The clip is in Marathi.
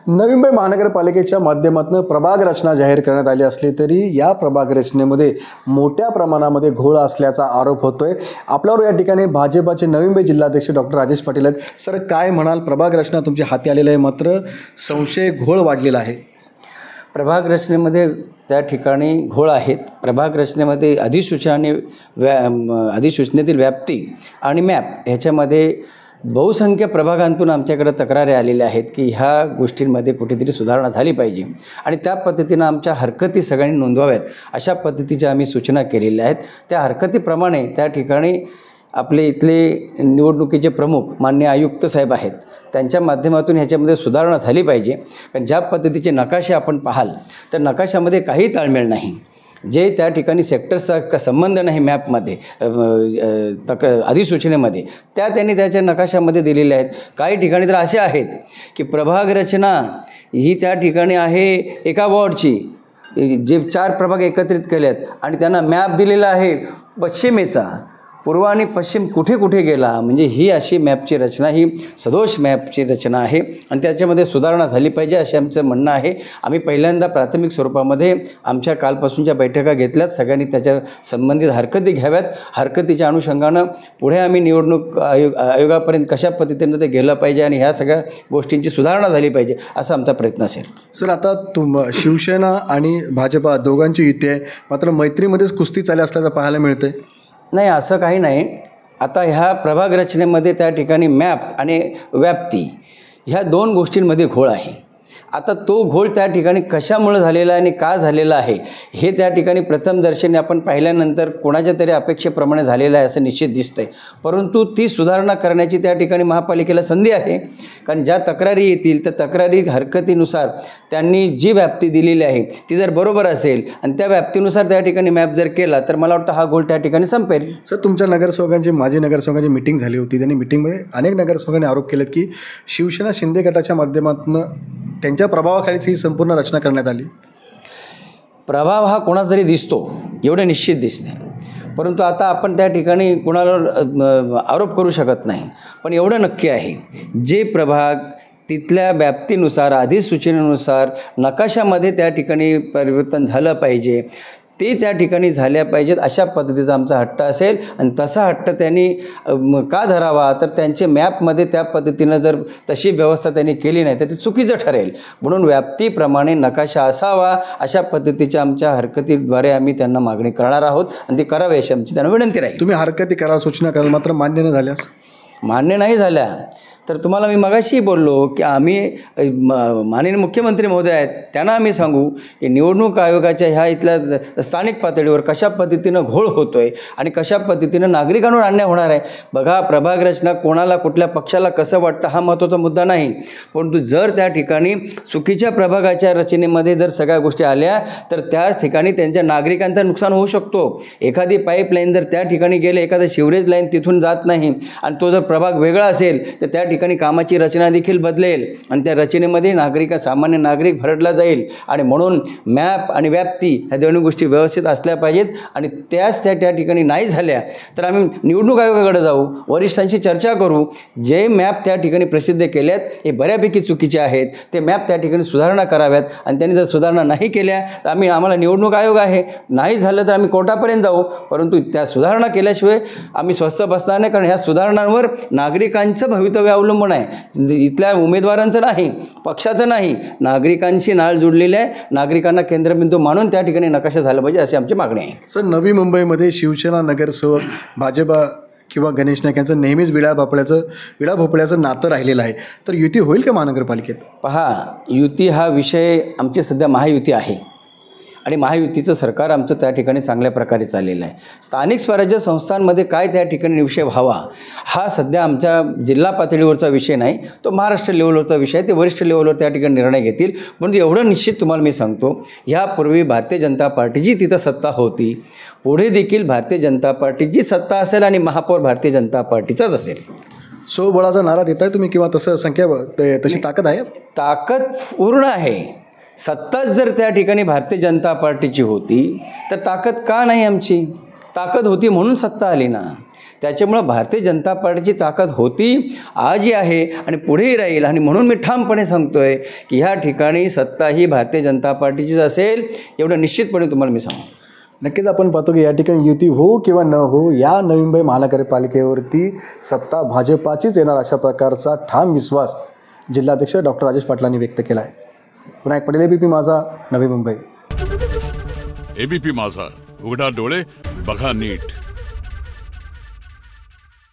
नवी मुंबई महानगरपालिकेच्या माध्यमातून प्रभाग रचना जाहीर करण्यात आली असली तरी या प्रभाग रचनेमध्ये मोठ्या प्रमाणामध्ये घोळ असल्याचा आरोप होतोय। आपल्यावर या ठिकाणी भाजपाचे नवी मुंबई जिल्हाध्यक्ष डॉक्टर राजेश पाटील आहेत। सर, काय म्हणाल? प्रभाग रचना तुमच्या हाती आलेली आहे, मात्र संशय घोळ वाढलेला आहे। प्रभाग रचनेमध्ये त्या ठिकाणी घोळ आहेत। प्रभाग रचनेमध्ये अधिसूचनेतील व्याप्ती आणि मॅप ह्याच्यामध्ये बहुसंख्य प्रभागांतून आमच्याकडे तक्रारी आलेल्या आहेत की ह्या गोष्टींमध्ये कुठेतरी सुधारणा झाली पाहिजे आणि त्या पद्धतीनं आमच्या हरकती सगळ्यांनी नोंदवाव्यात अशा पद्धतीच्या आम्ही सूचना केलेल्या आहेत। त्या हरकतीप्रमाणे त्या ठिकाणी आपले इथले निवडणुकीचे प्रमुख माननीय आयुक्त साहेब आहेत, त्यांच्या माध्यमातून ह्याच्यामध्ये सुधारणा झाली पाहिजे। कारण ज्या पद्धतीचे नकाशे आपण पाहाल तर नकाशामध्ये काही ताळमेळ नाही, जे त्या ठिकाणी सेक्टर्सचा संबंध नाही मॅपमध्ये अधिसूचनेमध्ये त्यांनी त्याच्या नकाशामध्ये दिलेले आहेत। काही ठिकाणी तर असे आहेत की प्रभाग रचना ही त्या ठिकाणी आहे एका वॉर्डची, जे 4 प्रभाग एकत्रित केले आहेत आणि त्यांना मॅप दिलेला आहे पश्चिमेचा, पूर्व आणि पश्चिम कुठे कुठे गेला, म्हणजे ही अशी मॅपची रचना, ही सदोष मॅपची रचना आहे आणि त्याच्यामध्ये सुधारणा झाली पाहिजे असे आमचं म्हणणं आहे। आम्ही पहिल्यांदा प्राथमिक स्वरूपामध्ये आमच्या कालपासूनच्या बैठका घेतल्यात, सगळ्यांनी त्याच्या संबंधित हरकती घ्याव्यात। हरकतीच्या अनुषंगानं पुढे आम्ही निवडणूक आयोगापर्यंत कशा पद्धतीनं ते गेलं पाहिजे आणि ह्या सगळ्या गोष्टींची सुधारणा झाली पाहिजे असा आमचा प्रयत्न असेल। सर, आता शिवसेना आणि भाजपा दोघांची युती आहे, मात्र मैत्रीमध्येच कुस्ती चालली असल्याचं पाहायला मिळतंय। नाही, असं काही नाही। आता ह्या प्रभाग रचनेमध्ये त्या ठिकाणी मॅप आणि व्याप्ती ह्या 2 गोष्टींमध्ये घोळ आहे। आता तो घोळ त्या ठिकाणी कशामुळे झालेला आहे आणि का झालेला आहे हे त्या ठिकाणी प्रथमदर्शनी आपण पाहिल्यानंतर कोणाच्या तरी अपेक्षेप्रमाणे झालेलं आहे असं निश्चित दिसतंय। परंतु ती सुधारणा करण्याची त्या ठिकाणी महापालिकेला संधी आहे, कारण ज्या तक्रारी येतील त्या तक्रारी हरकतीनुसार त्यांनी जी व्याप्ती दिलेली आहे ती जर बरोबर असेल आणि त्या व्याप्तीनुसार त्या ठिकाणी मॅप जर केला तर मला वाटतं हा घोळ त्या ठिकाणी संपेल। सर, तुमच्या नगरसेवकांची माजी नगरसेवकांची मीटिंग झाली होती, त्यांनी मीटिंगमध्ये अनेक नगरसेवकांनी आरोप केलेत की शिवसेना शिंदे गटाच्या माध्यमातून त्यांच्या प्रभावाखालीच ही संपूर्ण रचना करण्यात आली। प्रभाव हा कोणाचा तरी दिसतो एवढे निश्चित दिसते, परंतु आता आपण त्या ठिकाणी कुणाला आरोप करू शकत नाही। पण एवढं नक्की आहे, जे प्रभाग तिथल्या व्याप्तीनुसार अधिसूचनेनुसार नकाशामध्ये त्या ठिकाणी परिवर्तन झालं पाहिजे ते त्या ठिकाणी झाल्या पाहिजेत अशा पद्धतीचा आमचा हट्ट असेल। आणि तसा हट्ट त्यांनी का धरावा, तर त्यांचे मॅपमध्ये त्या पद्धतीनं जर तशी व्यवस्था त्यांनी केली नाही तर ती चुकीचं ठरेल। म्हणून व्याप्तीप्रमाणे नकाशा असावा अशा पद्धतीच्या आमच्या हरकतीद्वारे आम्ही त्यांना मागणी करणार आहोत आणि ती करावी अशी आमची त्यांना विनंती राहील। तुम्ही हरकती करा, सूचना कराल, मात्र मान्य न झाल्यास? मान्य नाही झाल्या तर तुम्हाला मी मगाशी बोललो की आम्ही माननीय मुख्यमंत्री महोदय आहेत त्यांना आम्ही सांगू की निवडणूक आयोगाच्या ह्या इथल्या स्थानिक पातळीवर कशा पद्धतीनं घोळ होतो आहे आणि कशा पद्धतीनं नागरिकांवर अन्याय होणार आहे। बघा, प्रभाग रचना कोणाला कुठल्या पक्षाला कसं वाटतं हा महत्त्वाचा मुद्दा नाही, परंतु जर त्या ठिकाणी चुकीच्या प्रभागाच्या रचनेमध्ये जर सगळ्या गोष्टी आल्या तर त्याच ठिकाणी त्यांच्या नागरिकांचं नुकसान होऊ शकतो। एखादी पाईपलाईन जर त्या ठिकाणी गेले, एखादा शिवरेज लाईन तिथून जात नाही आणि तो जर प्रभाग वेगळा असेल तर त्या ठिकाणी कामाची रचना देखील बदलेल आणि त्या रचनेमध्ये सामान्य नागरिक भरडला जाईल। आणि म्हणून मॅप आणि व्याप्ती ह्या दोन्ही गोष्टी व्यवस्थित असल्या पाहिजेत आणि त्या ठिकाणी नाही झाल्या तर आम्ही निवडणूक आयोगाकडे जाऊ, वरिष्ठांशी चर्चा करू। जे मॅप त्या ठिकाणी प्रसिद्ध केल्यात हे बऱ्यापैकी चुकीचे आहेत, ते मॅप त्या ठिकाणी सुधारणा कराव्यात आणि त्यांनी जर सुधारणा नाही केल्या तर आम्हाला निवडणूक आयोग आहे, नाही झालं तर आम्ही कोर्टापर्यंत जाऊ, परंतु त्या सुधारणा केल्याशिवाय आम्ही स्वस्थ बसणार नाही। कारण ह्या सुधारणांवर नागरिकांचं भवितव्य अवलंबून आहे, इथल्या उमेदवारांचं नाही, पक्षाचं नाही, नागरिकांशी नाळ जुडलेली आहे। नागरिकांना केंद्रबिंदू मानून त्या ठिकाणी नकाशा झाला पाहिजे अशी आमची मागणी आहे। सर, नवी मुंबईमध्ये शिवसेना नगरसेवक भाजपा किंवा गणेश नाईक यांचं नेहमीच विळा भोपळ्याचं नातं राहिलेलं आहे, तर युती होईल का महानगरपालिकेत? पहा, युती हा विषय आमची सध्या महायुती आहे आणि महायुतीचं सरकार आमचं त्या ठिकाणी चांगल्या प्रकारे चाललेलं आहे। स्थानिक स्वराज्य संस्थांमध्ये काय त्या ठिकाणी विषय व्हावा हा सध्या आमच्या जिल्हा पातळीवरचा विषय नाही, तो महाराष्ट्र लेवलवरचा विषय आहे। ते वरिष्ठ लेवलवर त्या ठिकाणी निर्णय घेतील। म्हणून एवढं निश्चित तुम्हाला मी सांगतो, यापूर्वी भारतीय जनता पार्टीची तिथं सत्ता होती, पुढे देखील भारतीय जनता पार्टीची सत्ता असेल आणि महापौर भारतीय जनता पार्टीचाच असेल। स्वबळाचा नारा देताय तुम्ही किंवा तसं तशी ताकद आहे? ताकद पूर्ण आहे। सत्ताच जर त्या ठिकाणी भारतीय जनता पार्टीची होती तर ताकद का नाही आमची? ताकद होती म्हणून सत्ता आली ना. त्याच्यामुळं भारतीय जनता पार्टीची ताकद होती, आजही आहे आणि पुढेही राहील. आणि म्हणून मी ठामपणे सांगतोय की ह्या ठिकाणी सत्ता ही भारतीय जनता पार्टीचीच असेल, एवढं निश्चितपणे तुम्हाला मी सांगतो. नक्कीच आपण पाहतो की या ठिकाणी युती हो किंवा न हो, या नवी मुंबई महानगरपालिकेवरती सत्ता भाजपाचीच येणार अशा प्रकारचा ठाम विश्वास जिल्हाध्यक्ष डॉक्टर राजेश पाटलांनी व्यक्त केला आहे. विनायक पटेल, ABP माझा, नवी मुंबई. ABP माझा, उघडा डोळे बघा नीट.